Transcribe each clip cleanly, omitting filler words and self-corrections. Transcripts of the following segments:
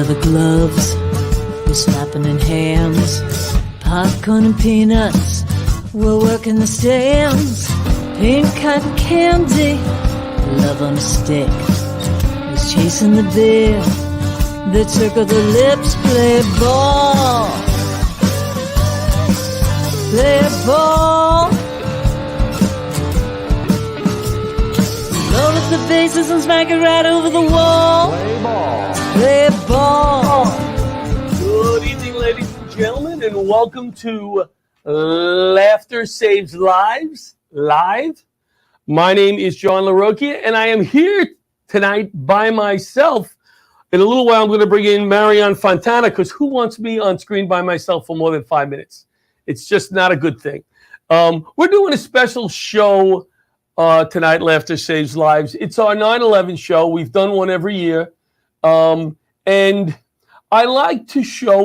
leather gloves, we're slapping in hams, popcorn and peanuts, we're working the stands, pink cotton candy, love on a stick, who's chasing the beer, the trick of the lips, play ball, play ball. Roll up the bases and smack it right over the wall. Play ball. Play ball. Good evening, ladies and gentlemen, and welcome to Laughter Saves Lives Live. My name is John Larocchia, and I am here tonight by myself. In a little while, I'm going to bring in Marianne Fontana, because who wants me on screen by myself for more than 5 minutes? It's just not a good thing. We're doing a special show tonight, Laughter Saves Lives. It's our 9/11 show. We've done one every year. And I like to show,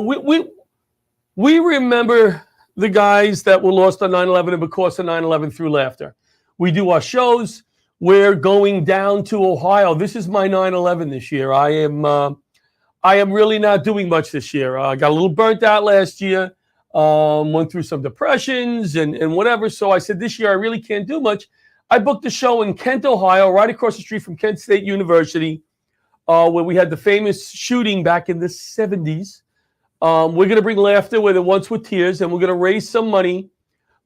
we remember the guys that were lost on 9/11 and because of 9/11 through laughter. We do our shows. We're going down to Ohio. This is my 9/11 this year. I am really not doing much this year. I got a little burnt out last year. Went through some depressions and whatever. So I said, this year I really can't do much. I booked a show in Kent, Ohio, right across the street from Kent State University, where we had the famous shooting back in the 70s. We're going to bring laughter where there once were tears, and we're going to raise some money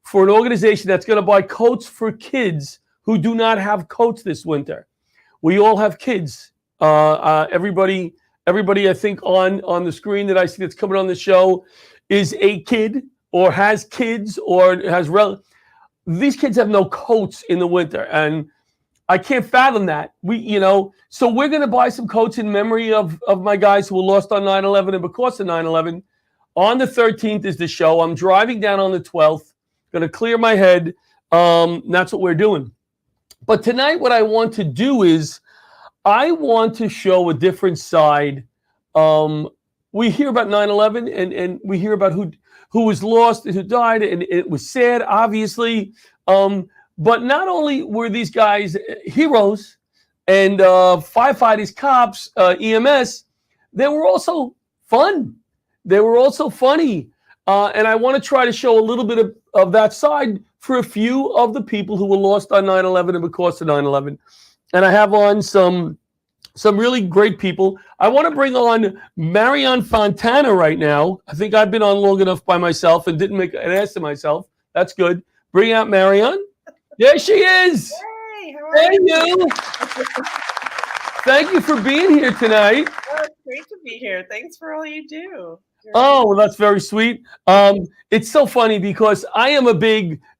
for an organization that's going to buy coats for kids who do not have coats this winter. We all have kids. Everybody, I think, on the screen that I see that's coming on the show is a kid or has kids or has relatives. These kids have no coats in the winter, and I can't fathom that. So we're going to buy some coats in memory of my guys who were lost on 9/11 and because of 9/11. On the 13th is the show. I'm driving down on the 12th, going to clear my head. That's what we're doing. But tonight what I want to do is I want to show a different side. We hear about 9/11 and we hear about who was lost and who died, and it was sad, obviously. But not only were these guys heroes and firefighters, cops, EMS, they were also fun. They were also funny. And I want to try to show a little bit of that side for a few of the people who were lost on 9/11 and because of 9/11. And I have on some really great people. I want to bring on Marianne Fontana right now. I think I've been on long enough by myself and didn't make an ass of myself. That's good. Bring out Marianne. There she is. Hey, how are you? Thank you for being here tonight. Oh, it's great to be here. Thanks for all you do. Oh, well, that's very sweet. It's so funny because I am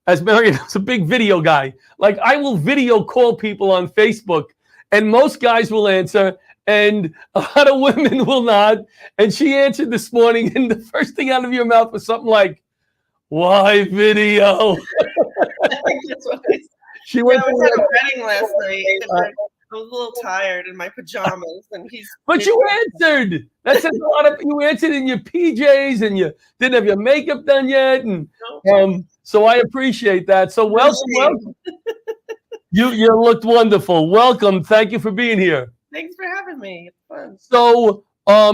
as Marianne is a big video guy. Like, I will video call people on Facebook, and most guys will answer, and a lot of women will not. And she answered this morning, and the first thing out of your mouth was something like, "Why video?" She went. I was at a wedding last night, and I was a little tired in my pajamas, and But you answered. That says a lot. You answered in your PJs, and you didn't have your makeup done yet, and so I appreciate that. So welcome. You looked wonderful. Welcome. Thank you for being here. Thanks for having me. It's fun. So,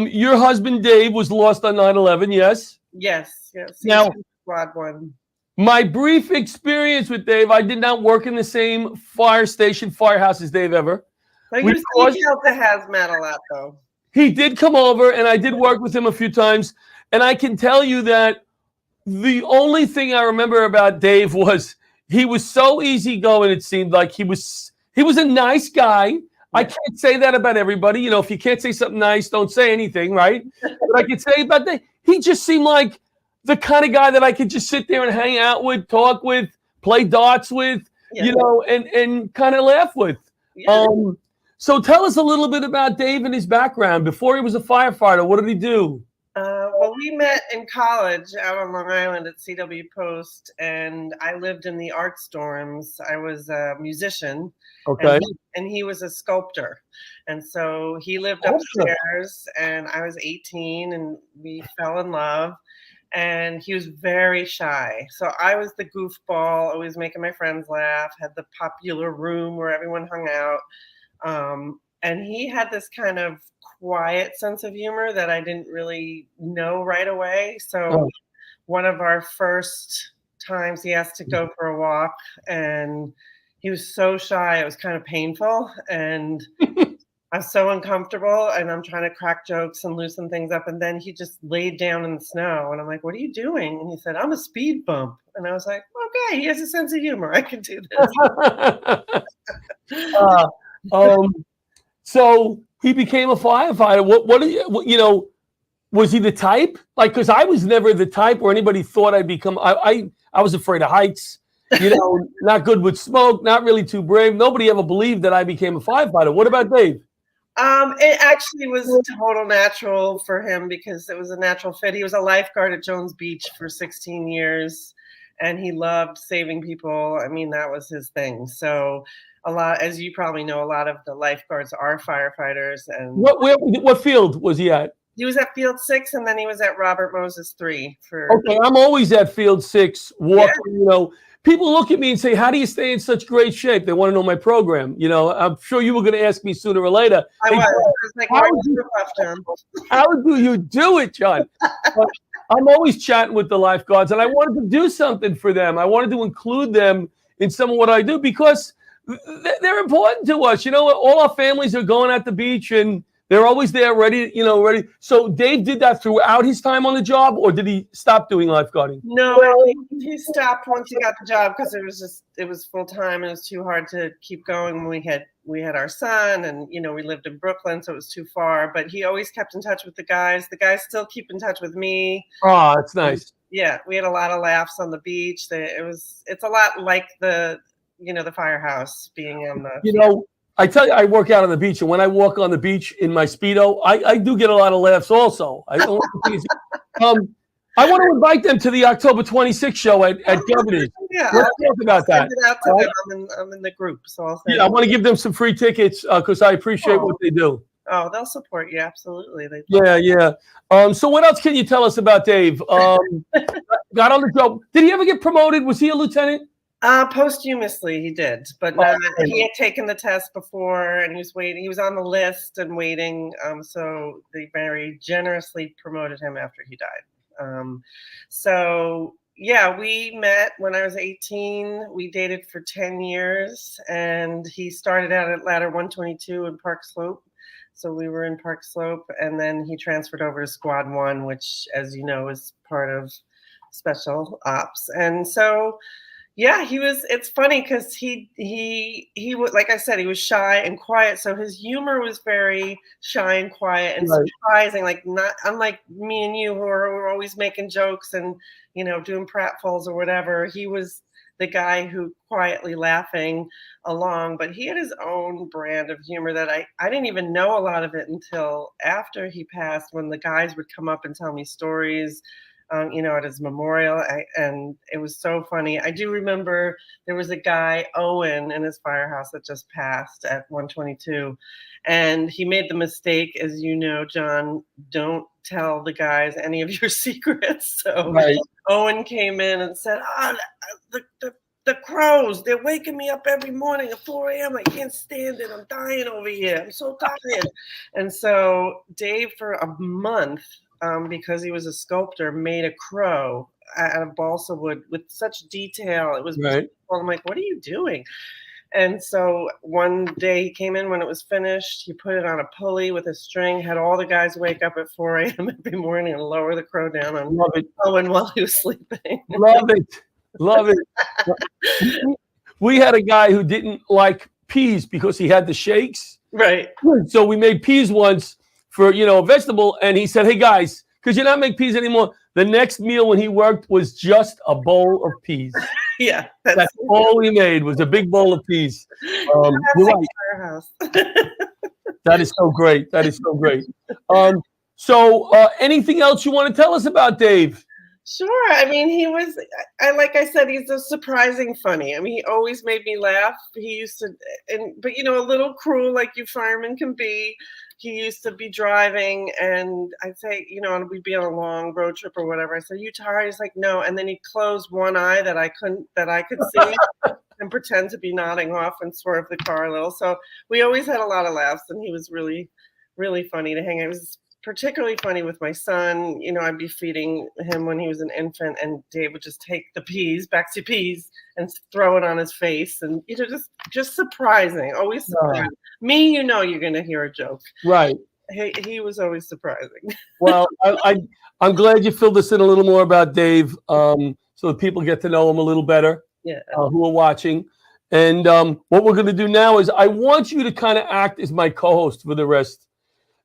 your husband Dave was lost on 9/11. Yes. Yes. Now, squad one. My brief experience with Dave, I did not work in the same firehouse as Dave ever. He was detailed to hazmat a lot, though. He did come over, and I did work with him a few times. And I can tell you that the only thing I remember about Dave was he was so easygoing. It seemed like he was a nice guy. I can't say that about everybody. If you can't say something nice, don't say anything, right? But I can say about Dave, he just seemed like the kind of guy that I could just sit there and hang out with, talk with, play darts with, and kind of laugh with. Yeah. So tell us a little bit about Dave and his background. Before he was a firefighter, what did he do? Well, we met in college out on Long Island at CW Post, and I lived in the arts dorms. I was a musician, okay, and he was a sculptor. And so he lived upstairs, and I was 18, and we fell in love. And he was very shy. So I was the goofball, always making my friends laugh, had the popular room where everyone hung out. And he had this kind of quiet sense of humor that I didn't really know right away. So one of our first times he asked to go for a walk, and he was so shy, it was kind of painful, and I was so uncomfortable, and I'm trying to crack jokes and loosen things up, and then he just laid down in the snow, and I'm like, "What are you doing?" And he said, "I'm a speed bump." And I was like, "Okay, he has a sense of humor. I can do this." So he became a firefighter. What do you was he the type? Like, because I was never the type where anybody thought I'd become. I was afraid of heights. Not good with smoke. Not really too brave. Nobody ever believed that I became a firefighter. What about Dave? It actually was total natural for him because it was a natural fit. He was a lifeguard at Jones Beach for 16 years, and he loved saving people. I mean, that was his thing. So a lot, as you probably know, a lot of the lifeguards are firefighters. And what field was he at? He was at Field 6, and then he was at Robert Moses 3. Okay, I'm always at Field 6 walking. Yeah. People look at me and say, "How do you stay in such great shape?" They want to know my program. I'm sure you were going to ask me sooner or later. I was like, how do you do it, John? I'm always chatting with the lifeguards, and I wanted to do something for them. I wanted to include them in some of what I do because they're important to us. All our families are going at the beach, and they're always there, ready. So Dave did that throughout his time on the job, or did he stop doing lifeguarding? No, he stopped once he got the job because it was full time and it was too hard to keep going. We had our son, and we lived in Brooklyn, so it was too far. But he always kept in touch with the guys. The guys still keep in touch with me. Oh, that's nice. Yeah, we had a lot of laughs on the beach. It's a lot like the firehouse being on the. I tell you, I work out on the beach, and when I walk on the beach in my Speedo, I do get a lot of laughs also. I want to invite them to the October 26th show at Governor's. Yeah, let's talk about that. I'm in the group, so I'll I want to give them some free tickets because I appreciate what they do. Oh, they'll support you, absolutely. Yeah. So what else can you tell us about Dave? Got on the job. Did he ever get promoted? Was he a lieutenant? Posthumously, he did, but he had taken the test before, and he was waiting. He was on the list and waiting. So they very generously promoted him after he died. So yeah, we met when I was 18. We dated for 10 years, and he started out at Ladder 122 in Park Slope. So we were in Park Slope, and then he transferred over to Squad 1, which, as you know, is part of Special Ops. And so. Yeah, it's funny because he was, like I said, he was shy and quiet. So his humor was very shy and quiet and surprising, like not unlike me and you who are always making jokes and, doing pratfalls or whatever. He was the guy who quietly laughing along, but he had his own brand of humor that I didn't even know a lot of it until after he passed, when the guys would come up and tell me stories. At his memorial, and it was so funny. I do remember there was a guy, Owen, in his firehouse that just passed at 122, and he made the mistake, as you know, John, don't tell the guys any of your secrets. So Owen came in and said, the crows, they're waking me up every morning at 4 a.m. I can't stand it. I'm dying over here. I'm so tired. And so Dave, for a month, because he was a sculptor, made a crow out of balsa wood with such detail. It was beautiful. I'm like, what are you doing? And so one day he came in when it was finished. He put it on a pulley with a string, had all the guys wake up at 4 a.m. every morning and lower the crow down on Owen while he was sleeping. Love it. We had a guy who didn't like peas because he had the shakes. Right. So we made peas once for, a vegetable. And he said, "Hey guys, could you not make peas anymore?" The next meal when he worked was just a bowl of peas. Yeah. That's all he made was a big bowl of peas. That is so great. So anything else you want to tell us about Dave? Sure. I mean, like I said, he's a surprising funny. I mean, he always made me laugh. He used to, but a little cruel like you firemen can be. He used to be driving, and I'd say, and we'd be on a long road trip or whatever. I said, "You tired?" He's like, "No." And then he'd close one eye that I could see. and pretend to be nodding off and swerve the car a little. So we always had a lot of laughs, and he was really, really funny to hang out. It was particularly funny with my son. You know, I'd be feeding him when he was an infant, and Dave would just take the peas, Bexy peas, and throw it on his face, and you know, just surprising. Always surprising. Me, you know, you're gonna hear a joke. Right. He was always surprising. Well, I'm glad you filled us in a little more about Dave, so that people get to know him a little better. Yeah. Who are watching. And what we're going to do now is I want you to kind of act as my co-host for the rest,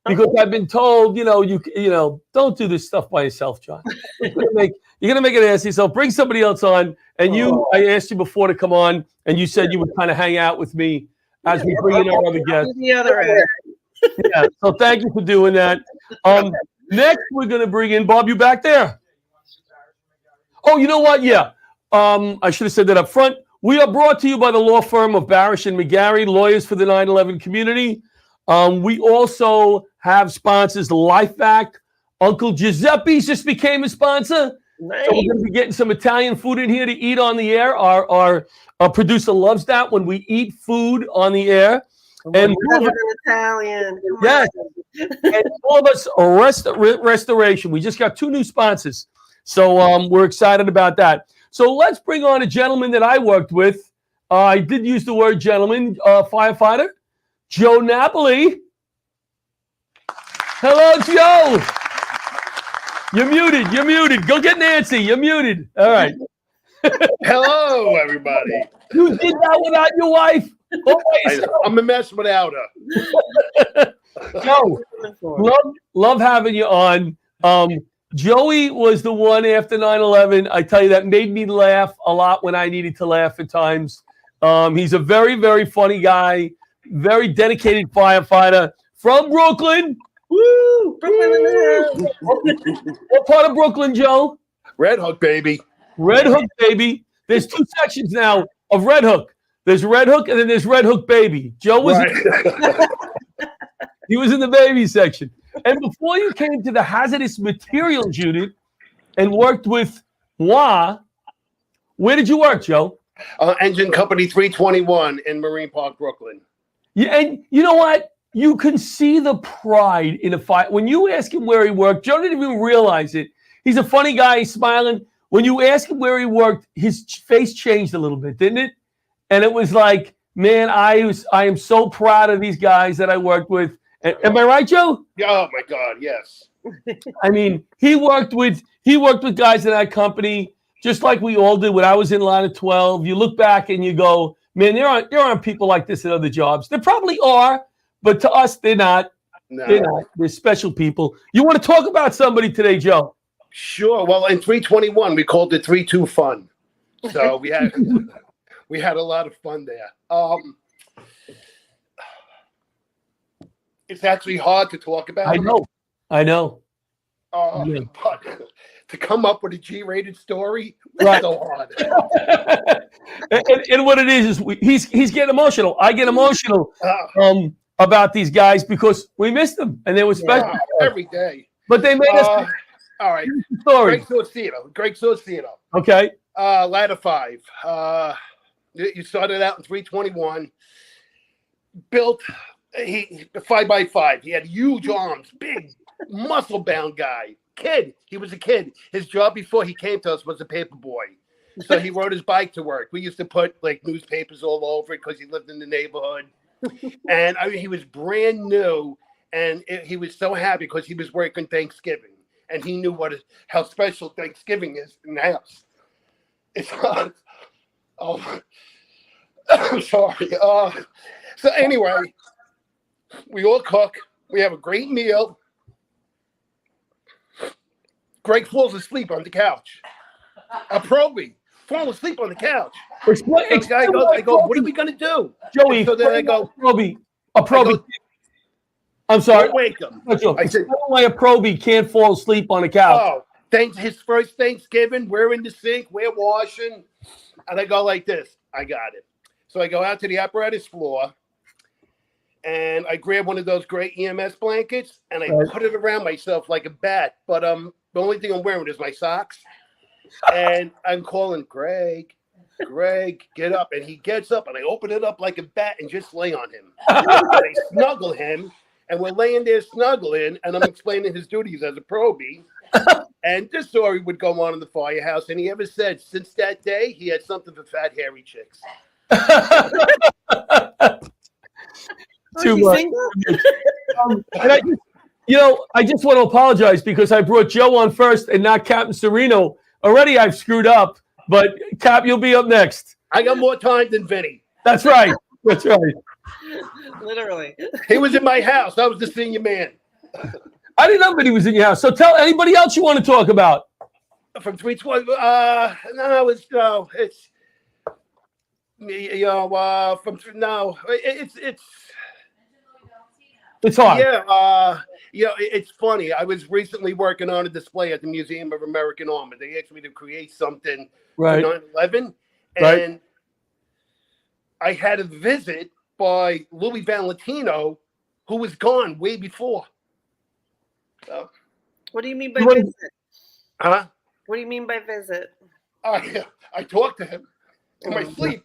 because I've been told, you know, don't do this stuff by yourself, John. You're going to make an ass of yourself. Bring somebody else on. And I asked you before to come on, and you said you would kind of hang out with me as we bring in our other guests. The other end. Yeah. So thank you for doing that. Next, we're going to bring in Bob. You back there? Oh, you know what? Yeah. I should have said that up front. We are brought to you by the law firm of Barasch and McGarry, lawyers for the 9/11 community. We also have sponsors, LifeVac. Uncle Giuseppe's just became a sponsor. Nice. So we're going to be getting some Italian food in here to eat on the air. Our producer loves that when we eat food on the air. And an Italian. Yes. And all of us restoration. We just got 2 new sponsors. So we're excited about that. So let's bring on a gentleman that I worked with. I did use the word gentleman, firefighter, Joe Napoli. Hello, Joe. You're muted. You're muted. Go get Nancy. You're muted. All right. Hello, everybody. You did that without your wife? I'm a mess without her. Joe, love having you on. Joey was the one after 9/11. I tell you, that made me laugh a lot when I needed to laugh at times. He's a very, very funny guy, very dedicated firefighter from Brooklyn. Woo! Brooklyn. What part of Brooklyn, Joe? Red Hook, baby. Red Hook, baby. There's 2 sections now of Red Hook. There's Red Hook, and then there's Red Hook Baby. Joe was he was in the baby section. And before you came to the hazardous materials unit and worked with WA, where did you work, Joe? Engine Company 321 in Marine Park, Brooklyn. Yeah, and you know what? You can see the pride in a fight. When you ask him where he worked, Joe didn't even realize it. He's a funny guy. He's smiling. When you ask him where he worked, his face changed a little bit, didn't it? And it was like, man, I am so proud of these guys that I worked with. Am I right, Joe? Oh my God, yes. I mean, he worked with guys in that company, just like we all did when I was in line of 12. You look back and you go, man, there aren't people like this at other jobs. There probably are, but to us, they're not. No. They're not. They're special people. You want to talk about somebody today, Joe? Sure. Well, in 321, we called it 3-2 fun. So we had a lot of fun there. It's actually hard to talk about. I know. But to come up with a G-rated story, right. So hard. and what it is he's getting emotional. I get emotional about these guys because we missed them and they were special every day. But they made us. All right. Story. Greg Sorcino. Okay. Ladder 5. You started out in 321. Built 5x5. He had huge arms, big, muscle-bound guy. Kid. He was a kid. His job before he came to us was a paper boy. So he rode his bike to work. We used to put like newspapers all over it because he lived in the neighborhood. And I mean, he was brand new, and he was so happy because he was working Thanksgiving, and he knew how special Thanksgiving is in the house. It's oh, I'm sorry. So anyway, we all cook. We have a great meal. Greg falls asleep on the couch. A probie fall asleep on the couch. I go, what are we gonna do? Joey, so then I go, a probie. I'm sorry. Don't wake him. I said, why a probie can't fall asleep on the couch? Oh, his first Thanksgiving, we're in the sink, we're washing, and I go like this. I got it. So I go out to the apparatus floor, and I grab one of those gray EMS blankets, and I put it around myself like a bat. But the only thing I'm wearing is my socks. And I'm calling Greg. Greg, get up. And he gets up, and I open it up like a bat and just lay on him. And I snuggle him, and we're laying there snuggling, and I'm explaining his duties as a probie. And this story would go on in the firehouse, and he ever said since that day he had something for fat, hairy chicks. Too much. I just want to apologize because I brought Joe on first and not Captain Sereno. Already I've screwed up, but Cap, you'll be up next. I got more time than Vinny. That's right. That's right. Literally. He was in my house. I was the senior man. I didn't know that he was in your house. So tell anybody else you want to talk about. From 312, It's hard. Yeah, it's funny. I was recently working on a display at the Museum of American Armor. They asked me to create something for 9/11, and I had a visit by Louis Valentino, who was gone way before. So, what do you mean by visit? Huh? What do you mean by visit? I talked to him in my sleep.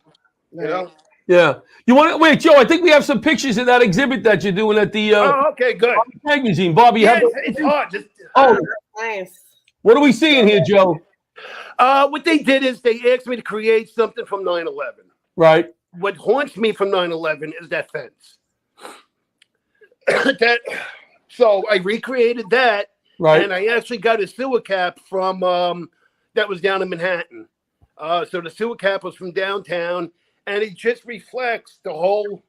You know. Yeah. You want to wait, Joe? I think we have some pictures of that exhibit that you're doing at the okay, good. Magazine. Bobby, it's hard. Nice. What are we seeing here, Joe? What they did is they asked me to create something from 9/11. Right. What haunts me from 9/11 is that fence. So I recreated that, right? And I actually got a sewer cap from that was down in Manhattan. So the sewer cap was from downtown. And it just reflects the whole,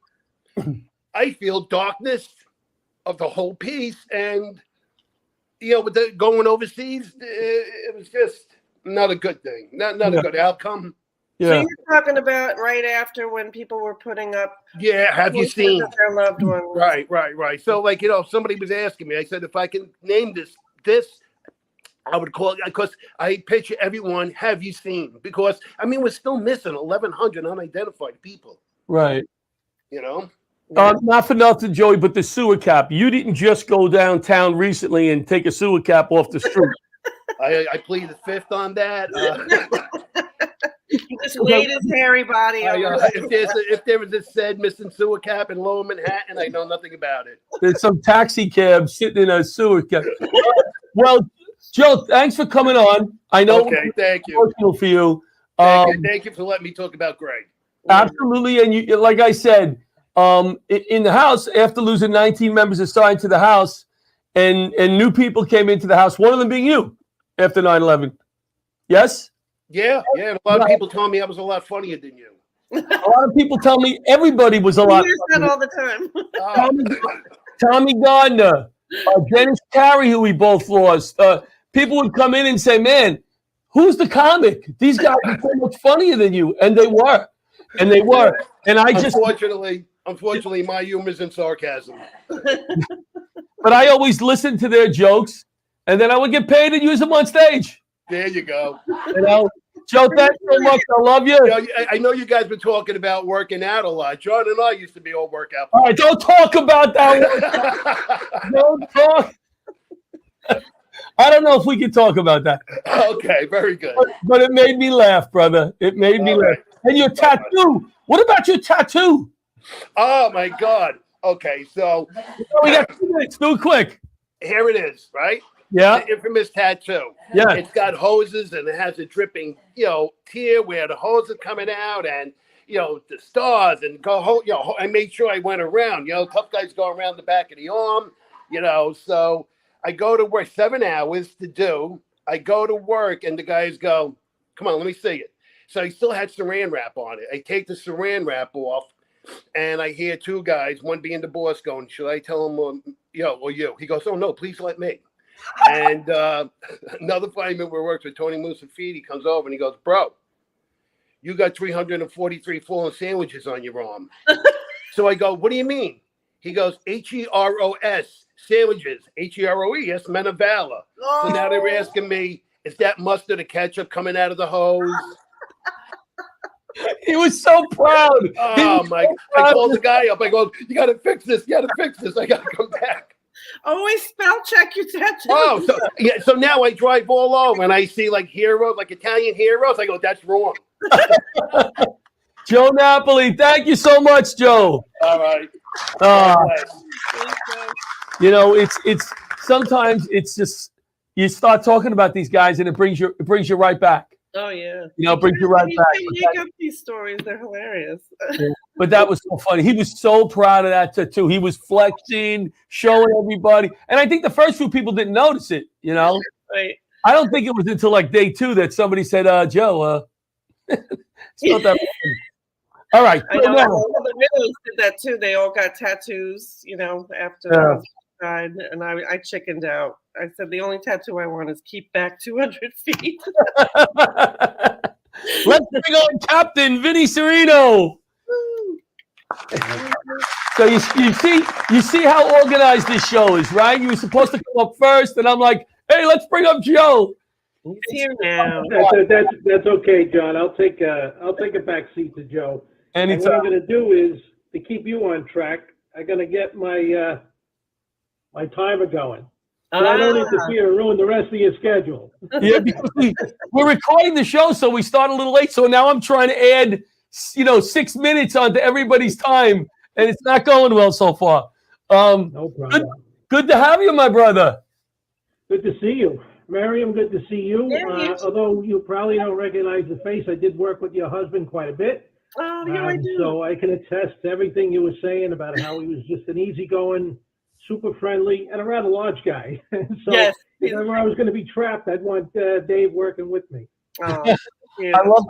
I feel, darkness of the whole piece. And, with the going overseas, it was just not a good thing. Not a good outcome. Yeah. So you're talking about right after when people were putting up. Yeah, have you seen their loved ones? Right. So, somebody was asking me. I said, if I can name this, I would call it because I picture everyone. Have you seen? Because we're still missing 1,100 unidentified people. Right. Not for nothing, Joey, but the sewer cap. You didn't just go downtown recently and take a sewer cap off the street. I plead the fifth on that. He just laid his hairy body over. If there was a said missing sewer cap in Lower Manhattan, I know nothing about it. There's some taxi cabs sitting in a sewer cap. Well, Joe, thanks for coming on. I know. Okay, thank you. Personal for you. Thank you for letting me talk about Greg. Absolutely, and you, like I said, in the house after losing 19 members assigned to the house, and new people came into the house. One of them being you after 9/11. Yes. Yeah. A lot of people told me I was a lot funnier than you. A lot of people tell me everybody was a lot. You hear that all the time. Tommy Gardner, Dennis Carey, who we both lost. People would come in and say, "Man, who's the comic? These guys are so much funnier than you," and they were. And I just unfortunately, my humor is in sarcasm. But I always listened to their jokes, and then I would get paid and use them on stage. There you go. Joe, thanks so much. I love you. I know you guys been talking about working out a lot. John and I used to be all workout. All right, don't talk about that. Don't talk. I don't know if we can talk about that. Okay, very good. But it made me laugh, brother. It made me laugh. Right. And your tattoo. What about your tattoo? Oh, my God. Okay, so. We got 2 minutes. Do it quick. Here it is, right? Yeah. The infamous tattoo. Yeah. It's got hoses and it has a dripping, tear where the hose are coming out and, the stars and I made sure I went around, tough guys go around the back of the arm, so I go to work 7 hours to do. I go to work and the guys go, come on, let me see it. So he still had saran wrap on it. I take the saran wrap off and I hear 2 guys, one being the boss going, should I tell him or you? He goes, oh no, please let me. And another fireman who works with Tony Musafidi comes over and he goes, bro, you got 343 fallen sandwiches on your arm. So I go, what do you mean? He goes, HEROS, sandwiches, HEROE, yes, men of valor. Oh. So now they're asking me, is that mustard or ketchup coming out of the hose? He was so proud. Oh, my. I called the guy up. I go, you got to fix this. I got to come back. Always spell check your tattoo. Oh, so now I drive all over and I see like heroes, like Italian heroes. I go, that's wrong. Joe Napoli, thank you so much, Joe. All right. Uh, God bless. you know, it's sometimes it's just you start talking about these guys and it brings you right back. Oh yeah. You know, it brings you right back. You can make up these stories; they're hilarious. But that was so funny. He was so proud of that tattoo. He was flexing, showing everybody. And I think the first few people didn't notice it, you know? Right. I don't think it was until like day 2 that somebody said, Joe, it's not that funny. All right. I know the widows did that too. They all got tattoos, you know, after the husband died. And I chickened out. I said, the only tattoo I want is keep back 200 feet. Let's bring on Captain Vinny Serino. So you see how organized this show is, right? You were supposed to come up first, and I'm like, hey, let's bring up Joe. He's here now. That's okay, John. I'll take a back seat to Joe. Anytime. And what I'm going to do is to keep you on track. I'm going to get my my timer going. So I don't interfere and ruin the rest of your schedule. Yeah, because we're recording the show, so we start a little late. So now I'm trying to add, 6 minutes onto everybody's time, and it's not going well so far. No problem. Good to have you, my brother. Good to see you. Miriam, good to see you. Yeah, Although you probably don't recognize the face, I did work with your husband quite a bit. Oh, yeah, I do. So I can attest to everything you were saying about how he was just an easygoing, super friendly, and a rather large guy. So yes. if ever I was going to be trapped, I'd want Dave working with me. Oh,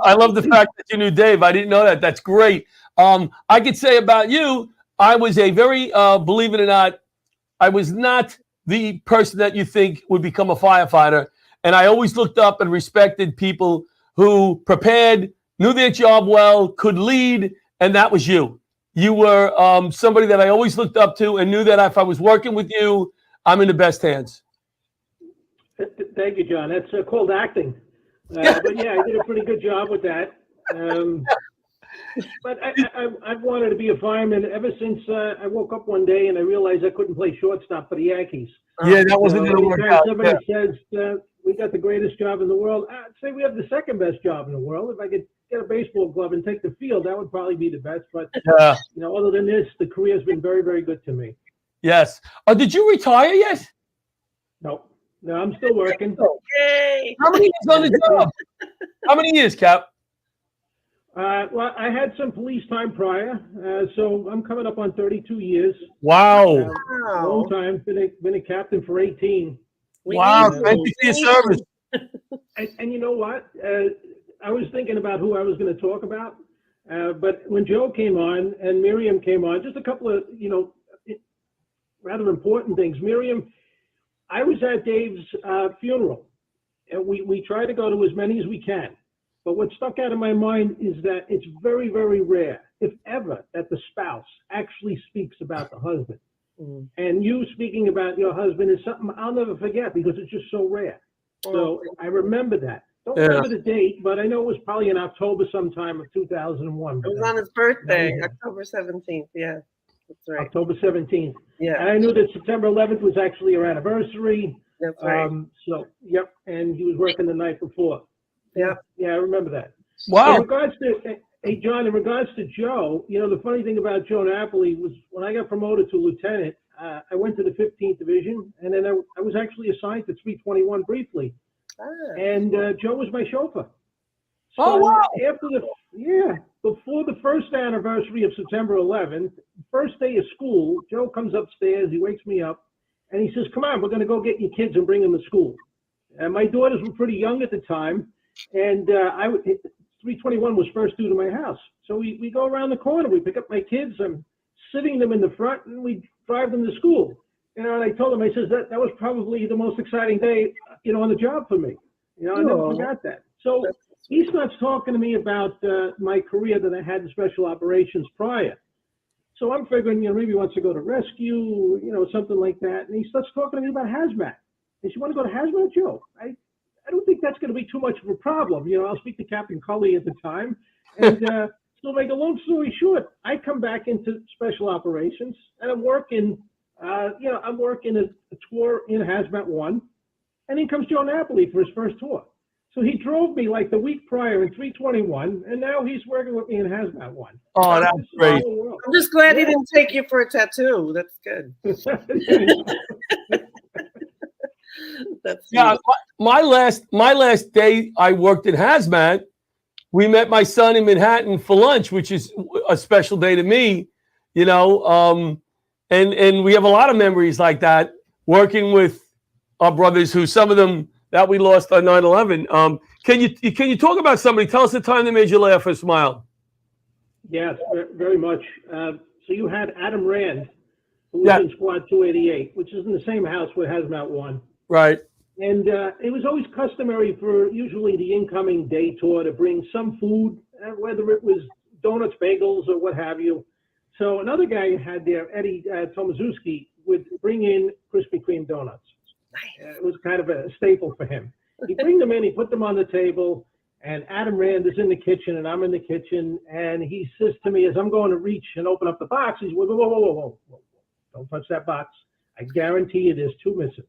I love the fact that you knew Dave. I didn't know that. That's great. I could say about you, I was a very, believe it or not, I was not the person that you think would become a firefighter. And I always looked up and respected people who prepared, knew their job well, could lead, and that was you. You were somebody that I always looked up to and knew that if I was working with you, I'm in the best hands. Thank you, John. That's called acting. But yeah, I did a pretty good job with that. But I've wanted to be a fireman ever since I woke up one day and I realized I couldn't play shortstop for the Yankees. Yeah, that wasn't going to work out. Somebody says we got the greatest job in the world. I'd say we have the second best job in the world. If I could get a baseball glove and take the field, that would probably be the best. But other than this, the career has been very, very good to me. Yes. Did you retire yet? No, I'm still working. Yay! How many years on the job? How many years, Cap? Well, I had some police time prior, so I'm coming up on 32 years. Wow. Long time. Been a captain for 18. Wow. Thank you for your service. And you know what? I was thinking about who I was going to talk about, but when Joe came on and Miriam came on, just a couple of, rather important things. Miriam, I was at Dave's funeral, and we try to go to as many as we can. But what stuck out of my mind is that it's very, very rare, if ever, that the spouse actually speaks about the husband. Mm. And you speaking about your husband is something I'll never forget because it's just so rare. So I remember that. Don't remember the date, but I know it was probably in October sometime of 2001. It was on his birthday, October 17th. Yeah, that's right. October 17th. Yeah. And I knew that September 11th was actually our anniversary. That's right. So, yep. And he was working the night before. Yeah, I remember that. Wow. In regards to, hey, John, in regards to Joe, the funny thing about Joe Napoli was when I got promoted to lieutenant, I went to the 15th Division, and then I was actually assigned to 321 briefly. And Joe was my chauffeur. So wow. Before the first anniversary of September 11th, first day of school, Joe comes upstairs, he wakes me up, and he says, come on, we're going to go get your kids and bring them to school. And my daughters were pretty young at the time, and 321 was first due to my house. So we go around the corner, we pick up my kids, I'm sitting them in the front, and we drive them to school. And I told him, I says, that was probably the most exciting day, on the job for me. I never forgot that. So he starts talking to me about my career that I had in special operations prior. So I'm figuring, maybe he wants to go to rescue, something like that. And he starts talking to me about hazmat. And you want to go to hazmat, Joe? I don't think that's going to be too much of a problem. I'll speak to Captain Cully at the time. And so make a long story short, I come back into special operations and I'm working, a tour in hazmat 1. And in comes Joe Napoli for his first tour. So he drove me like the week prior in 321, and now he's working with me in Hazmat 1. Oh, that's great. I'm just glad he didn't take you for a tattoo. That's good. That's Yeah, my last day I worked in Hazmat, we met my son in Manhattan for lunch, which is a special day to me, you know. And we have a lot of memories like that, working with our brothers, who some of them that we lost on 9/11. Can you talk about somebody? Tell us the time that made you laugh or smile. Yes, very much. So you had Adam Rand, who was in Squad 288, which is in the same house with Hazmat 1. Right. And it was always customary for usually the incoming day tour to bring some food, whether it was donuts, bagels, or what have you. So another guy you had there, Eddie Tomaszewski, would bring in Krispy Kreme donuts. It was kind of a staple for him. He'd bring them in, he put them on the table, and Adam Rand is in the kitchen, and I'm in the kitchen, and he says to me as I'm going to reach and open up the box, he's, whoa. Don't touch that box. I guarantee you there's two missing.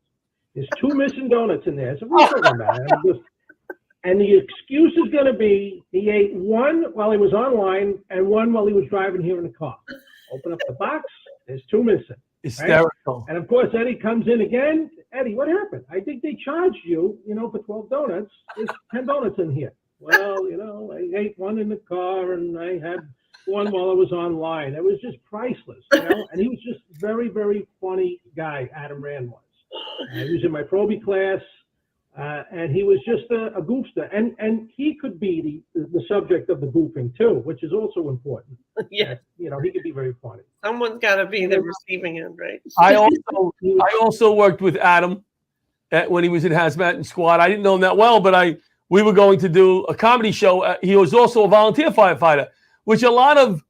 There's two missing donuts in there. So what are you talking about? And the excuse is going to be he ate one while he was online and one while he was driving here in the car. Open up the box. There's two missing. Hysterical. Right? And of course, Eddie comes in again. Eddie, what happened? I think they charged you, for 12 donuts. There's 10 donuts in here. Well, I ate one in the car and I had one while I was online. It was just priceless, And he was just very, very funny guy, Adam Rand was. He was in my probie class, and he was just a goofster. And he could be the subject of the goofing, too, which is also important. Yeah. He could be very funny. Someone's got to be the receiving end, right? I also worked with Adam when he was in Hazmat and Squad. I didn't know him that well, but we were going to do a comedy show. He was also a volunteer firefighter, which a lot of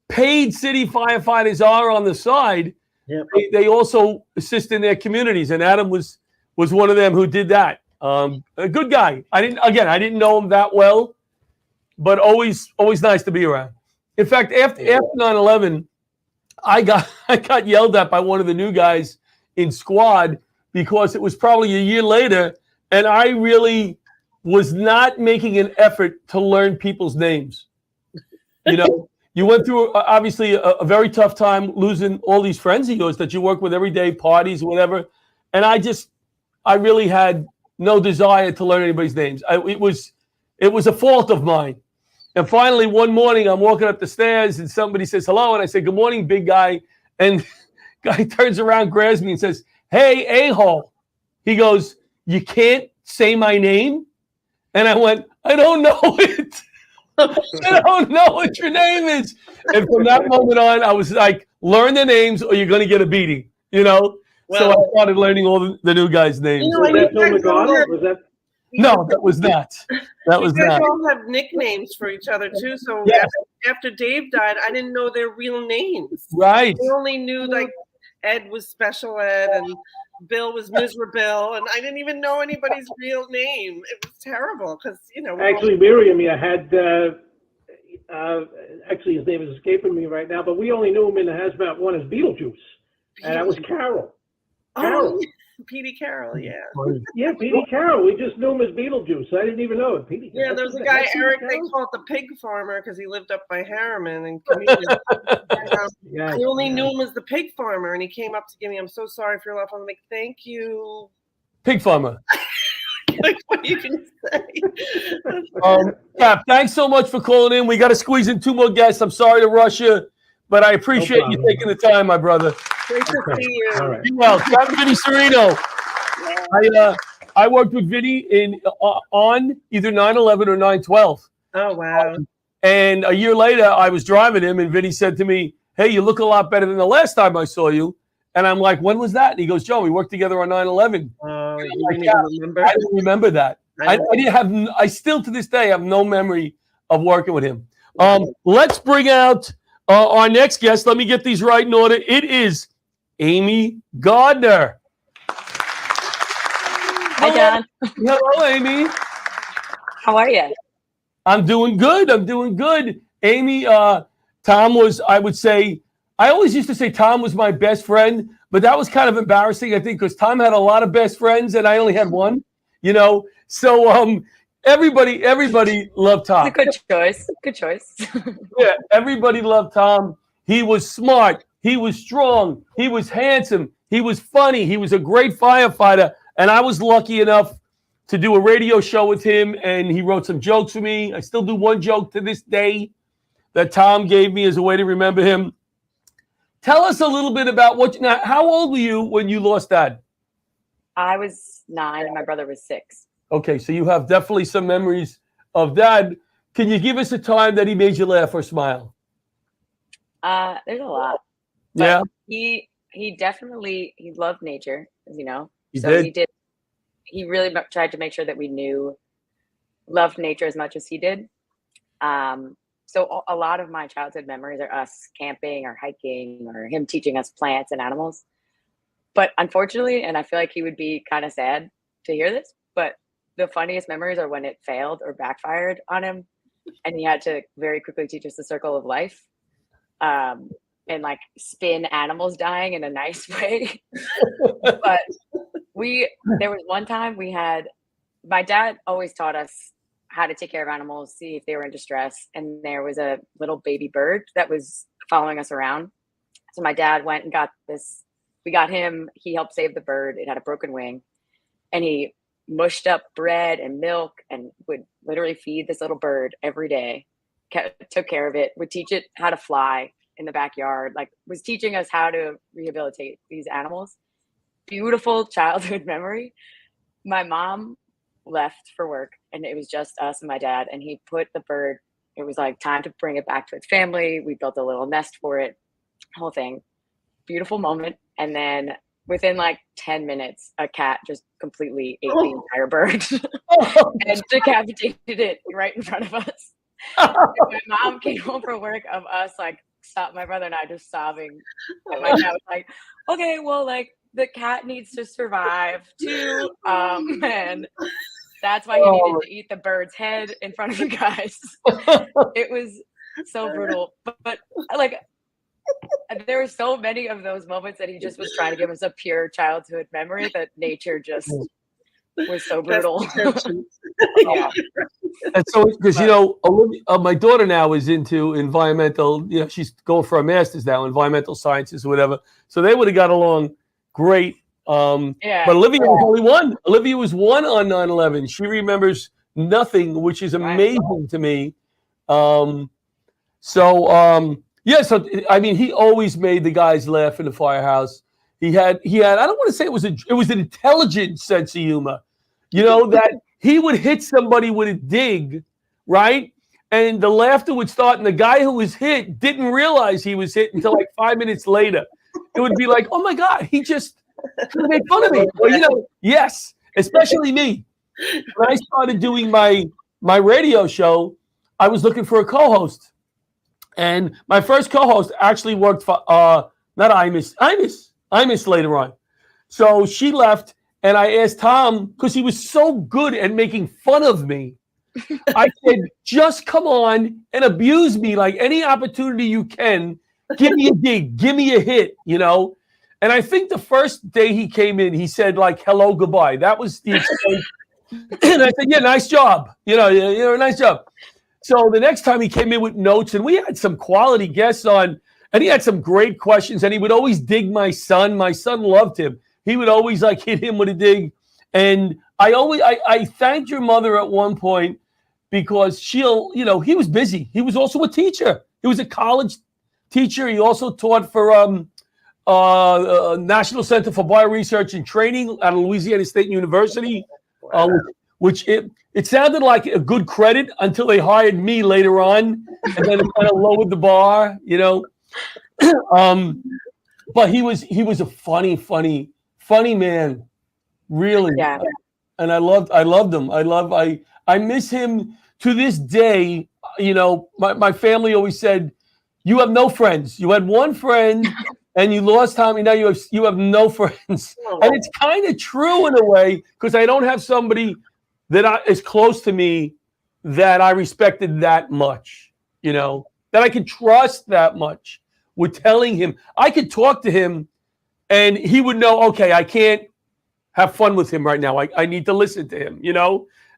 paid city firefighters are on the side. Yep. They also assist in their communities, and Adam was one of them who did that. A good guy. I didn't know him that well, but always nice to be around. In fact, after 9/11, I got yelled at by one of the new guys in Squad because it was probably a year later, and I really was not making an effort to learn people's names. You went through, obviously, a very tough time losing all these friends of yours that you work with every day, parties, whatever. And I really had no desire to learn anybody's names. It was a fault of mine. And finally, one morning, I'm walking up the stairs and somebody says hello. And I say, good morning, big guy. And guy turns around, grabs me and says, hey, a-hole. He goes, you can't say my name? And I went, I don't know it. I don't know what your name is. And from that moment on, I was like, learn the names or you're going to get a beating, So I started learning all the new guys' names. Was that Phil McGarry? Was that? No, that was not. That was not. You guys not. all have nicknames for each other, too. So after Dave died, I didn't know their real names. Right. I only knew, like, Ed was Special Ed and Bill was Miserable, and I didn't even know anybody's real name. It was terrible because, Actually, Miriam, had, actually his name is escaping me right now, but we only knew him in the Hazmat 1 as Beetlejuice. And that was Carol. Oh, Petey Carroll, yeah. Yeah, Petey Carroll. We just knew him as Beetlejuice. I didn't even know it. Petey. Yeah, there was a guy, Eric, they called the pig farmer because he lived up by Harriman. And I only knew him as the pig farmer, and he came up to give me, I'm so sorry for your life. I'm like, thank you. Pig farmer. Like, what are you going to say? Yeah, thanks so much for calling in. We got to squeeze in two more guests. I'm sorry to rush you, but I appreciate you taking the time, my brother. Great to see you. All right. Well, I'm Vinny Serino. I worked with Vinny on either 9/11 or 9/12. Oh, wow. And a year later, I was driving him, and Vinny said to me, hey, you look a lot better than the last time I saw you. And I'm like, when was that? And he goes, Joe, we worked together on 9/11. Oh, you like, didn't even remember? I didn't remember that. I still to this day have no memory of working with him. Let's bring out our next guest. Let me get these right in order. It is Amy Gardner. Hi, John. Hello, Amy. How are you? I'm doing good. Amy, Tom was, I would say, I always used to say Tom was my best friend, but that was kind of embarrassing, I think, because Tom had a lot of best friends and I only had one, So Everybody loved Tom. It's a good choice. Good choice. Yeah, everybody loved Tom. He was smart. He was strong. He was handsome. He was funny. He was a great firefighter. And I was lucky enough to do a radio show with him, and he wrote some jokes for me. I still do one joke to this day that Tom gave me as a way to remember him. Tell us a little bit about how old were you when you lost Dad? I was 9 and my brother was 6. Okay, so you have definitely some memories of Dad. Can you give us a time that he made you laugh or smile? There's a lot. Yeah. He definitely loved nature, as you know. He did. He did. He really tried to make sure that we loved nature as much as he did. So a lot of my childhood memories are us camping or hiking or him teaching us plants and animals. But unfortunately, and I feel like he would be kind of sad to hear this, but the funniest memories are when it failed or backfired on him. And he had to very quickly teach us the circle of life. And like spin animals dying in a nice way. But there was one time my dad always taught us how to take care of animals, see if they were in distress. And there was a little baby bird that was following us around. So my dad went and got this. We got him. He helped save the bird. It had a broken wing. And he mushed up bread and milk and would literally feed this little bird every day. Took care of it, would teach it how to fly in the backyard, like was teaching us how to rehabilitate these animals. Beautiful childhood memory. My mom left for work and it was just us and my dad, and he put the bird, it was like time to bring it back to its family. We built a little nest for it, whole thing. Beautiful moment. And then within like 10 minutes, a cat just completely ate the entire bird and decapitated it right in front of us. My mom came home from work of us like my brother and I just sobbing. And my dad was like, okay, well, like the cat needs to survive too. And that's why he needed to eat the bird's head in front of you guys. It was so brutal. But like there were so many of those moments that he just was trying to give us a pure childhood memory that nature just was so brutal. Yeah. And so, because my daughter now is into environmental. She's going for a master's now, environmental sciences or whatever. So they would have got along great. Yeah. But Olivia was only one. Olivia was one on 9/11. She remembers nothing, which is amazing to me. So I mean, he always made the guys laugh in the firehouse. He had. I don't want to say it was an intelligent sense of humor. That he would hit somebody with a dig, right? And the laughter would start, and the guy who was hit didn't realize he was hit until like 5 minutes later. It would be like, oh my God, he just made fun of me. Well, yes, especially me. When I started doing my radio show, I was looking for a co-host. And my first co-host actually worked for not Imus later on. So she left. And I asked Tom, because he was so good at making fun of me, I said, just come on and abuse me like any opportunity you can. Give me a dig, give me a hit, And I think the first day he came in, he said like, hello, goodbye. That was the extent. And I said, yeah, nice job. Nice job. So the next time he came in with notes, and we had some quality guests on, and he had some great questions, and he would always dig my son. My son loved him. He would always like hit him with a dig. And I thanked your mother at one point because he was busy. He was also a teacher. He was a college teacher. He also taught for National Center for Bioresearch and Training at Louisiana State University, which it sounded like a good credit until they hired me later on. And then it kind of lowered the bar, But he was a funny man, really. Yeah. And I loved him. I miss him to this day. My family always said, you have no friends. You had one friend and you lost Tom, and now you have no friends. And it's kind of true in a way, because I don't have somebody that is close to me that I respected that much, that I could trust that much with telling him. I could talk to him and he would know, okay, I can't have fun with him right now. I need to listen to him,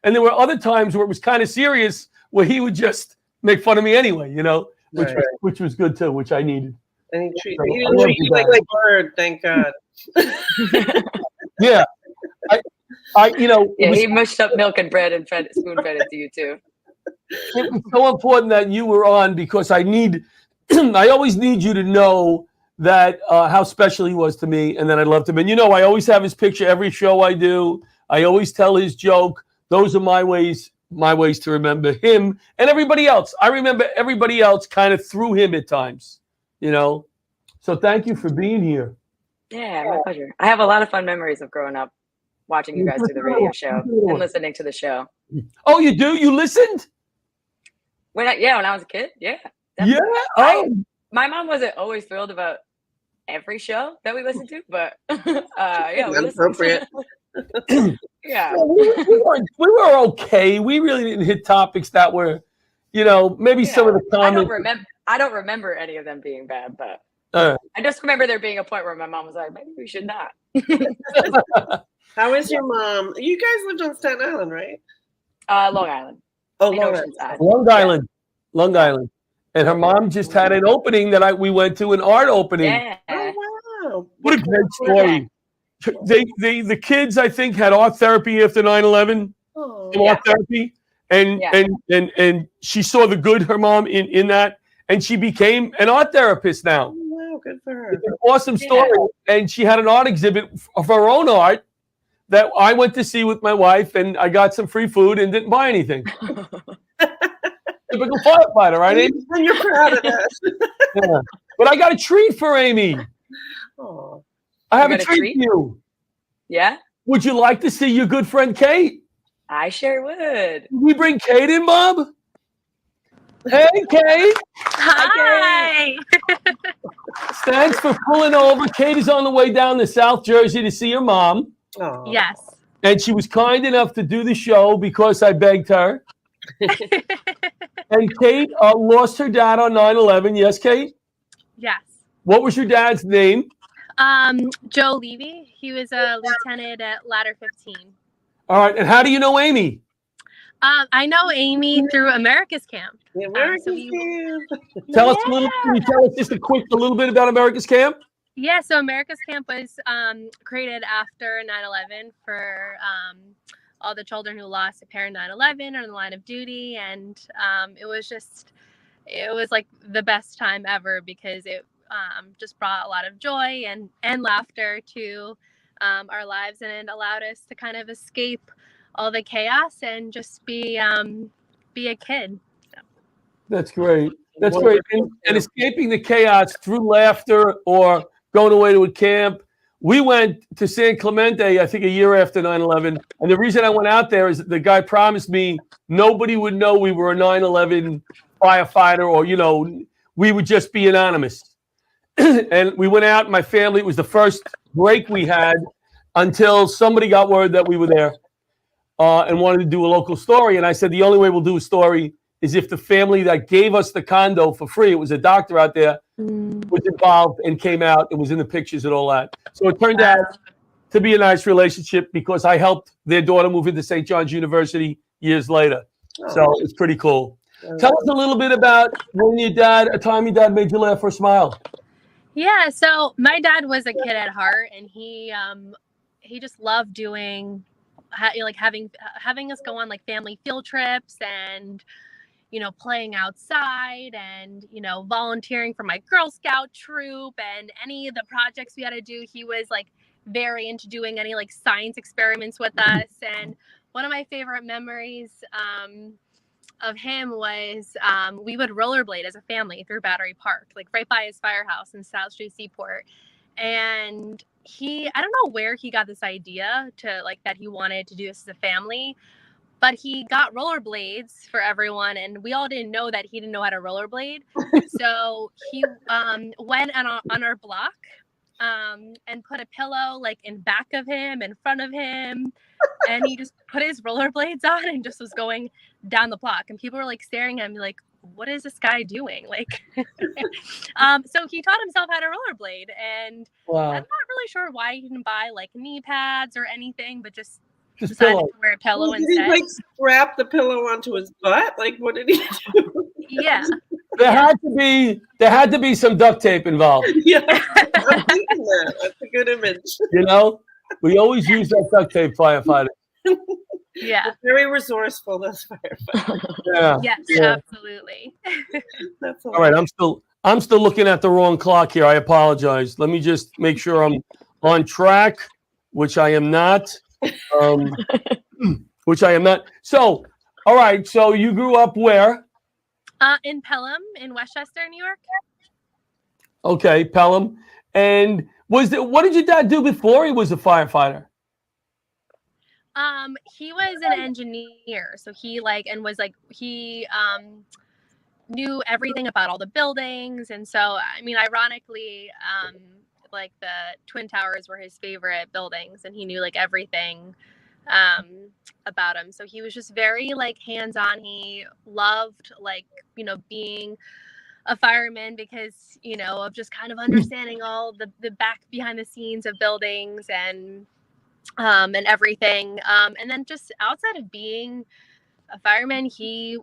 And there were other times where it was kind of serious, where he would just make fun of me anyway, which was good too, which I needed. And he didn't treat you like a bird, thank God. Yeah. He mushed up milk and bread and spoon-fed it to you too. It was so important that you were on, because I always need you to know that how special he was to me, and that I loved him. And I always have his picture every show I do. I always tell his joke. Those are my ways to remember him and everybody else. I remember everybody else kind of through him at times, So thank you for being here. Yeah, my pleasure. I have a lot of fun memories of growing up, watching you guys do the radio show and listening to the show. Oh, you do? You listened? When I was a kid, yeah. Definitely. Yeah. Oh. My mom wasn't always thrilled about every show that we listened to, but yeah, we appropriate. Yeah. We were okay. We really didn't hit topics that were, maybe some of the comments. I don't remember any of them being bad, but I just remember there being a point where my mom was like, maybe we should not. How is your mom? You guys lived on Staten Island, right? Long Island. Oh, Long Island. Long Island. Yeah. Long Island. And her mom just had an opening that we went to, an art opening. Yeah. Oh, wow. What a great story. The kids, I think, had art therapy after 9/11. Art therapy. And she saw the good, her mom, in that. And she became an art therapist now. Oh, wow, good for her. It's an awesome story. Yeah. And she had an art exhibit of her own art that I went to see with my wife, and I got some free food and didn't buy anything. Typical firefighter, right, Amy? And you're proud of us. Yeah. But I got a treat for Amy. Oh. I have a treat for you. Yeah? Would you like to see your good friend Kate? I sure would. Can we bring Kate in, Bob? Hey, Kate. Hi. Thanks for pulling over. Kate is on the way down to South Jersey to see her mom. Oh. Yes. And she was kind enough to do the show because I begged her. And Kate lost her dad on 9/11. Yes, Kate? Yes. What was your dad's name? Joe Levy. He was a lieutenant at Ladder 15. All right. And how do you know Amy? I know Amy through America's Camp. America's Camp. Can you tell us just a little bit about America's Camp? Yeah, so America's Camp was created after 9/11 for all the children who lost a parent 9/11 or in the line of duty. And it was like the best time ever, because it just brought a lot of joy and laughter to our lives, and it allowed us to kind of escape all the chaos and just be a kid. So. That's great. That's great. And escaping the chaos through laughter or going away to a camp. We went to San Clemente, I think, a year after 9/11. And the reason I went out there is that the guy promised me nobody would know we were a 9/11 firefighter, or, we would just be anonymous. And we went out, my family, it was the first break we had until somebody got word that we were there and wanted to do a local story. And I said, the only way we'll do a story is if the family that gave us the condo for free, it was a doctor out there, was involved and came out and was in the pictures and all that. So it turned out to be a nice relationship, because I helped their daughter move into St. John's University years later. So it's pretty cool. Tell us a little bit about a time your dad made you laugh or smile. Yeah, so my dad was a kid at heart, and he just loved doing, having us go on like family field trips and, playing outside and, volunteering for my Girl Scout troop and any of the projects we had to do. He was like very into doing any like science experiments with us. And one of my favorite memories of him was we would rollerblade as a family through Battery Park, like right by his firehouse in South Street Seaport. And I don't know where he got this idea that he wanted to do this as a family, but he got rollerblades for everyone, and we all didn't know that he didn't know how to rollerblade. So he went on our block and put a pillow like in back of him, in front of him, and he just put his rollerblades on and just was going down the block, and people were like staring at me like, what is this guy doing? So he taught himself how to rollerblade, and I'm not really sure why he didn't buy like knee pads or anything, but just Just decided pillow. to wear a pillow Did he instead. like strap the pillow onto his butt? Like, what did he do? Yeah. There had to be some duct tape involved. Yeah, I'm thinking that. That's a good image. You know, we always use that duct tape, firefighter. Yeah. Very resourceful, those firefighters. Yeah. Yes, Yeah. absolutely. That's All right, I'm still looking at the wrong clock here. I apologize. Let me just make sure I'm on track, which I am not. Which I am not. So, all right. So you grew up where? In Pelham, in Westchester, New York. Okay, Pelham. And what did your dad do before he was a firefighter? He was an engineer, so he knew everything about all the buildings, and so I mean, ironically, like the Twin Towers were his favorite buildings, and he knew like everything about them. So he was just very like hands-on. He loved like, you know, being a fireman because, you know, of just kind of understanding all the back behind the scenes of buildings and everything. And then just outside of being a fireman, he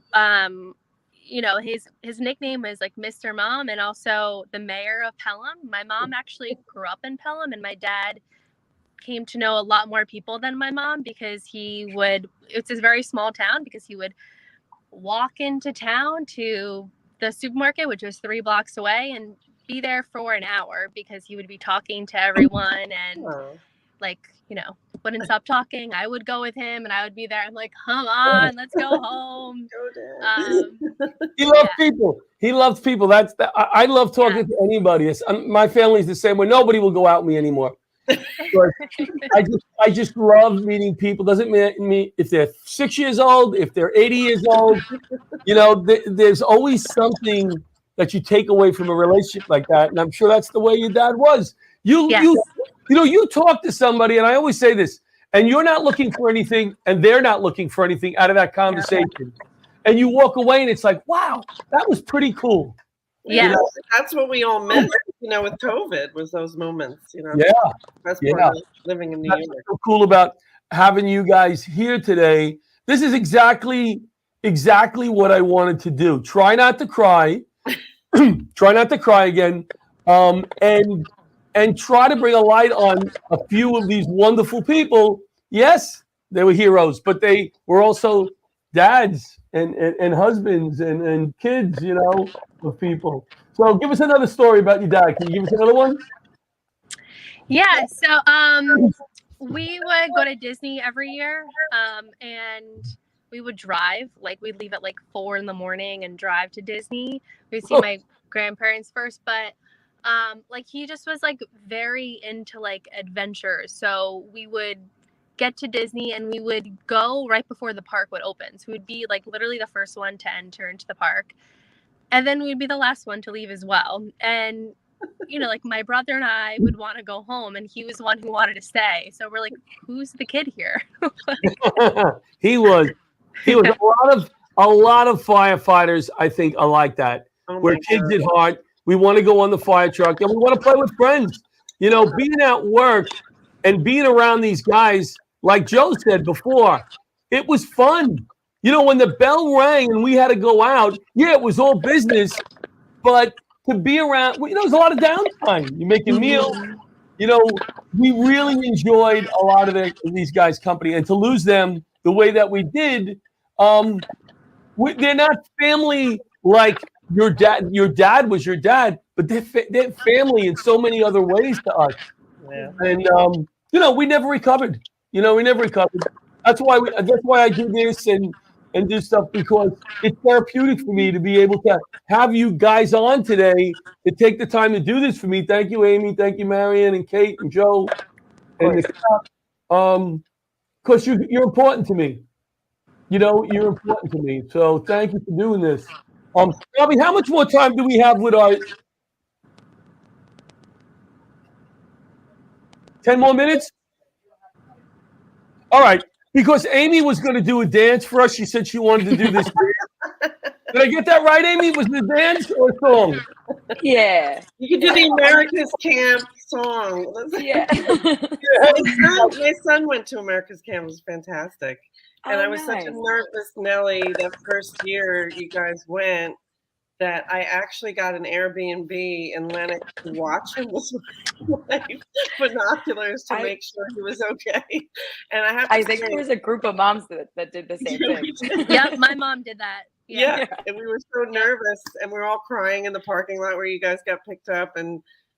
you know, his nickname is like Mr. Mom, and also the mayor of Pelham. My mom actually grew up in Pelham, and my dad came to know a lot more people than my mom because it's a very small town, because he would walk into town to the supermarket, which was 3 blocks away, and be there for an hour because he would be talking to everyone and like, you know, wouldn't stop talking. I would go with him and I would be there. I'm like, come on, let's go home. He loved people. He loved people. I love talking to anybody. My family's the same way. Nobody will go out with me anymore. I just love meeting people. Doesn't mean if they're 6 years old, if they're 80 years old. You know, there's always something that you take away from a relationship like that, and I'm sure that's the way your dad was. You talk to somebody, and I always say this, and you're not looking for anything, and they're not looking for anything out of that conversation, and you walk away, and it's like, wow, that was pretty cool. Yeah, you know, that's what we all missed, you know, with COVID, was those moments, you know. Yeah, that's part of living in New York. What's so cool about having you guys here today. This is exactly what I wanted to do. Try not to cry. Try not to cry again. And try to bring a light on a few of these wonderful people. Yes, they were heroes, but they were also dads and husbands and kids, you know, of people. So give us another story about your dad. Can you give us another one? Yeah, so we would go to Disney every year, and we would drive. Like, we'd leave at like 4 a.m. and drive to Disney. We'd see my grandparents first, but like, he just was like very into like adventures. So we would get to Disney and we would go right before the park would open. So we'd be like literally the first one to enter into the park, and then we'd be the last one to leave as well. And you know, like, my brother and I would want to go home, and he was the one who wanted to stay. So we're like, who's the kid here? He was a lot of firefighters, I think, are like that. We're kids at heart. We want to go on the fire truck, and we want to play with friends. You know, being at work and being around these guys, like Joe said before, it was fun. You know, when the bell rang and we had to go out, yeah, it was all business, but to be around, you know, there's a lot of downtime. You're making meals. You know, we really enjoyed a lot of these guys' company, and to lose them the way that we did, they're not family like your dad. Your dad was your dad, but they're family in so many other ways to us. Yeah. And you know, we never recovered. That's why I do this and do stuff, because it's therapeutic for me to be able to have you guys on today to take the time to do this for me. Thank you, Amy. Thank you, Marion and Kate and Joe and the staff. Because you're important to me. You know, you're important to me. So thank you for doing this. Bobby, how much more time do we have with our 10 more minutes? All right. Because Amy was going to do a dance for us. She said she wanted to do this dance. Did I get that right, Amy? Was it a dance or a song? Yeah. You can do the America's Camp song. Yeah. My son went to America's Camp. It was fantastic. And Oh, I was such a nice. nervous Nelly that first year you guys went that I actually got an Airbnb in Lennox to watch him with my binoculars to make sure he was okay. And I have to I think there was a group of moms that did the same thing. Yep, my mom did that. Yeah, and we were so nervous, and we were all crying in the parking lot where you guys got picked up,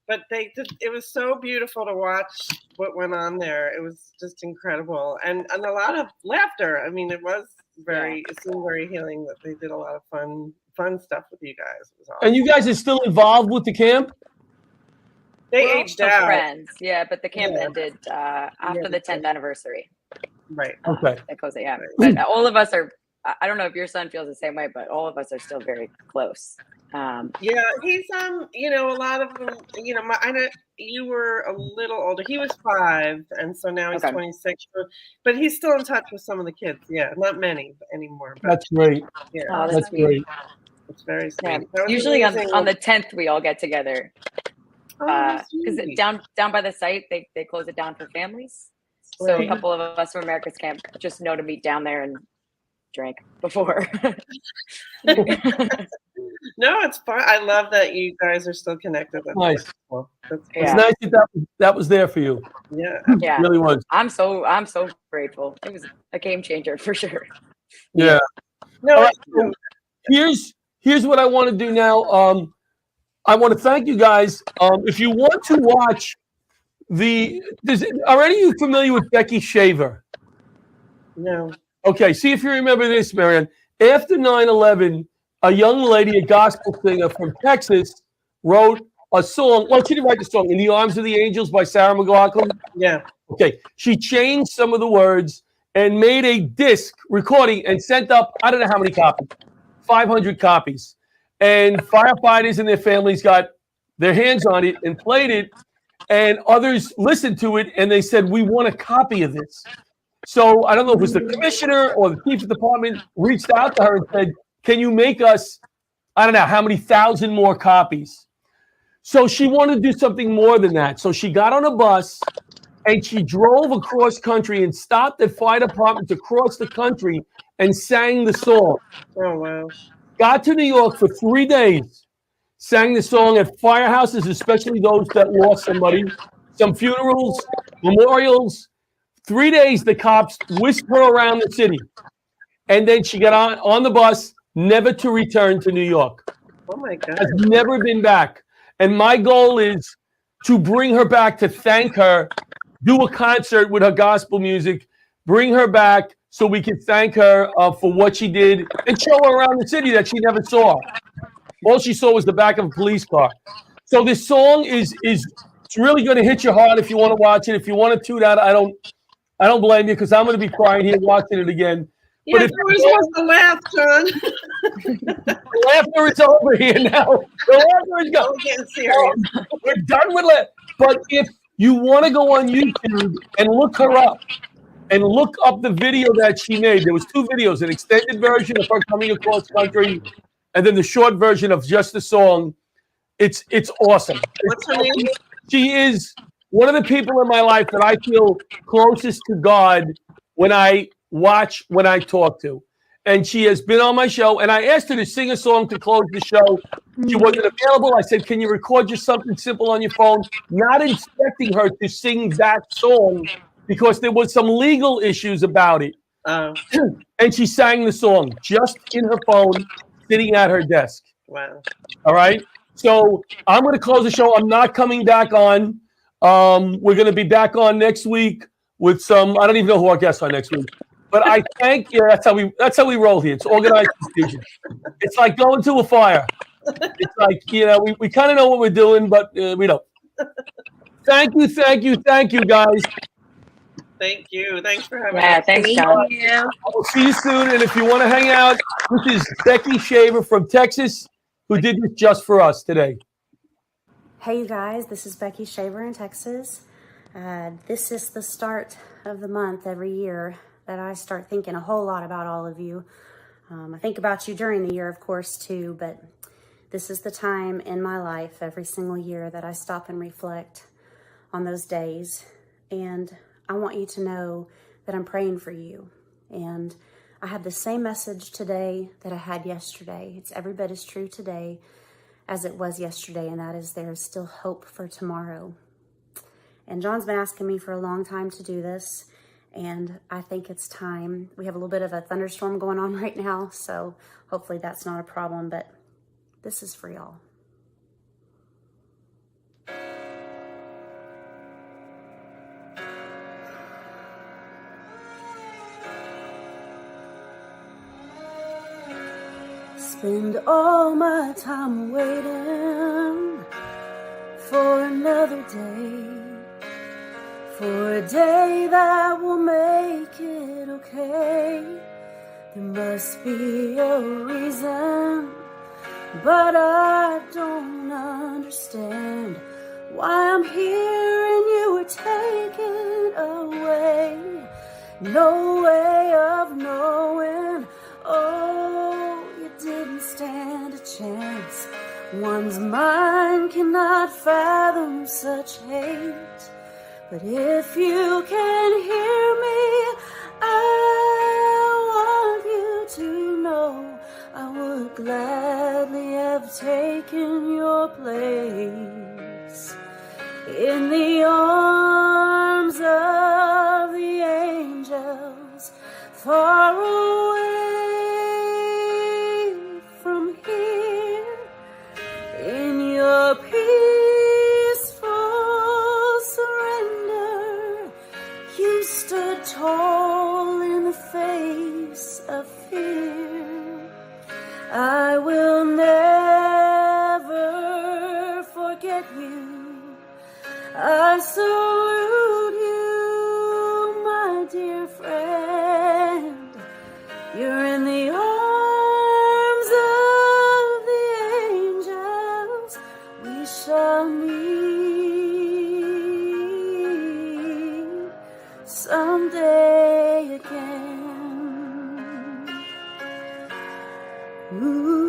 but it was so beautiful to watch what went on there. It was just incredible, and a lot of laughter. I mean, it seemed very healing that they did a lot of fun stuff with you guys. It was awesome. And you guys are still involved with the camp? They aged out. Friends, yeah, but the camp ended after the 10th anniversary. Right. Okay. But all of us are. I don't know if your son feels the same way, but all of us are still very close. Yeah, he's a lot of them. I know you were a little older. He was 5, and so now he's 26. But he's still in touch with some of the kids. Yeah, not many anymore. But, that's great. Yeah, that's great. It's very sweet. Yeah. Usually on the 10th we all get together because down by the site they close it down for families. So a couple of us from America's Camp just know to meet down there and drink before. No, it's fun. I love that you guys are still connected. That's nice. Cool. It's nice that was there for you. Yeah, yeah, it really was. I'm so grateful. It was a game changer for sure. Yeah. No. Right, so here's what I want to do now. I want to thank you guys. If you want to watch are any of you familiar with Becky Shaver? No. Okay, see if you remember this, Marianne. After 9/11, a young lady, a gospel singer from Texas, wrote a song. Well, she didn't write the song, "In the Arms of the Angels" by Sarah McLachlan. Yeah. Okay, she changed some of the words and made a disc recording and sent up, I don't know how many copies, 500 copies. And firefighters and their families got their hands on it and played it, and others listened to it, and they said, we want a copy of this. So I don't know if it was the commissioner or the chief of department reached out to her and said, can you make us, I don't know how many thousand more copies? So she wanted to do something more than that. So she got on a bus and she drove across country and stopped at fire departments across the country and sang the song. Oh, wow. Got to New York for 3 days, sang the song at firehouses, especially those that lost somebody, some funerals, memorials. 3 days, the cops whisked her around the city. And then she got on the bus, never to return to New York. Oh, my God. Has never been back. And my goal is to bring her back, to thank her, do a concert with her gospel music, bring her back so we can thank her for what she did and show her around the city that she never saw. All she saw was the back of a police car. So this song is it's really going to hit your heart if you want to watch it. If you want to tune out, I don't blame you because I'm going to be crying here watching it again. Yeah, but there was supposed to laugh, John. The laughter is over here now. The laughter is gone. Getting serious. We're done with it. But if you want to go on YouTube and look her up and look up the video that she made, there was 2 videos, an extended version of her coming across country and then the short version of just the song. It's awesome. What's her name? She is one of the people in my life that I feel closest to God when I watch, when I talk to. And she has been on my show, and I asked her to sing a song to close the show. She wasn't available. I said, can you record just something simple on your phone? Not expecting her to sing that song because there was some legal issues about it. And she sang the song just in her phone, sitting at her desk. Wow. All right? So I'm going to close the show. I'm not coming back on. We're going to be back on next week with some, I don't even know who our guests are next week. But I thank you. That's how we roll here. It's organized confusion. It's like going to a fire. It's like, we kind of know what we're doing, but we don't. Thank you, guys. Thank you. Thanks for having us. Yeah, thanks, John. I will see you soon. And if you want to hang out, this is Becky Shaver from Texas, who did this just for us today. Hey, you guys. This is Becky Shaver in Texas. This is the start of the month every year that I start thinking a whole lot about all of you. I think about you during the year, of course, too, but this is the time in my life every single year that I stop and reflect on those days. And I want you to know that I'm praying for you. And I have the same message today that I had yesterday. It's every bit as true today as it was yesterday, and that is there is still hope for tomorrow. And John's been asking me for a long time to do this, and I think it's time. We have a little bit of a thunderstorm going on right now, so hopefully that's not a problem, but this is for y'all. Spend all my time waiting for another day, for a day that will make it okay. There must be a reason, but I don't understand why I'm here and you were taken away. No way of knowing, oh, you didn't stand a chance. One's mind cannot fathom such hate. But if you can hear me, I want you to know I would gladly have taken your place in the arms of the angels, far away from here, in your peaceful surrender. You stood tall in the face of fear. I will never forget you. I salute you, my dear friend. You're in the arms of the angels. We shall meet someday again. Ooh.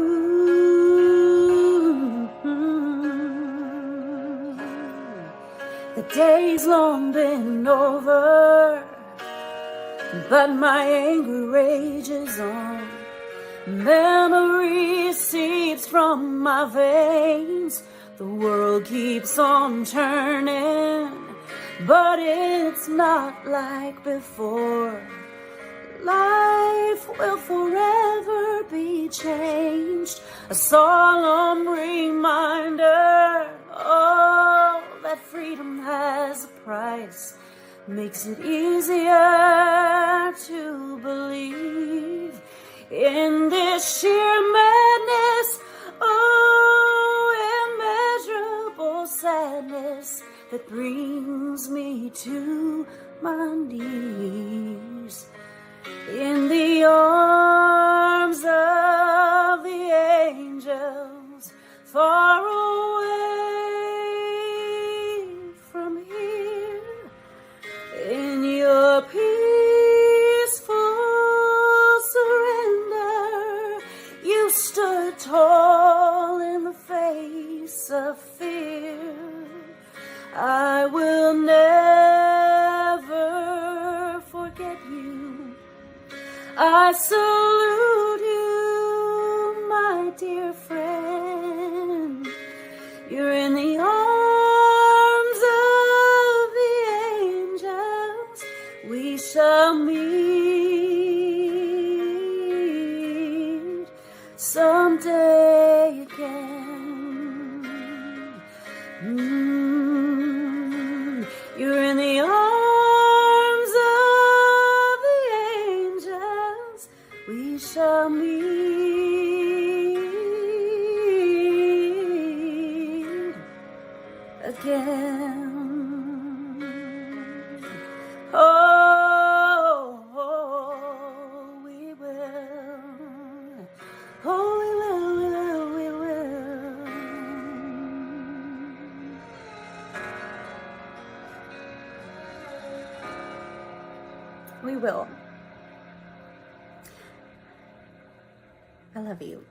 The day's long been over, but my anger rages on. Memory seeps from my veins. The world keeps on turning, but it's not like before. Life will forever be changed. A solemn reminder, oh, that freedom has a price. Makes it easier to believe in this sheer madness, oh, immeasurable sadness that brings me to my knees. In the arms of the angels, far away from here, in your peaceful surrender, you stood tall in the face of fear. I will never forget you. I salute you, my dear friend. You're in the arms of the angels. We shall meet someday again. You're in the arms of the angels. We shall meet again. Oh, we will. Oh, we will, we will. We will. I love you.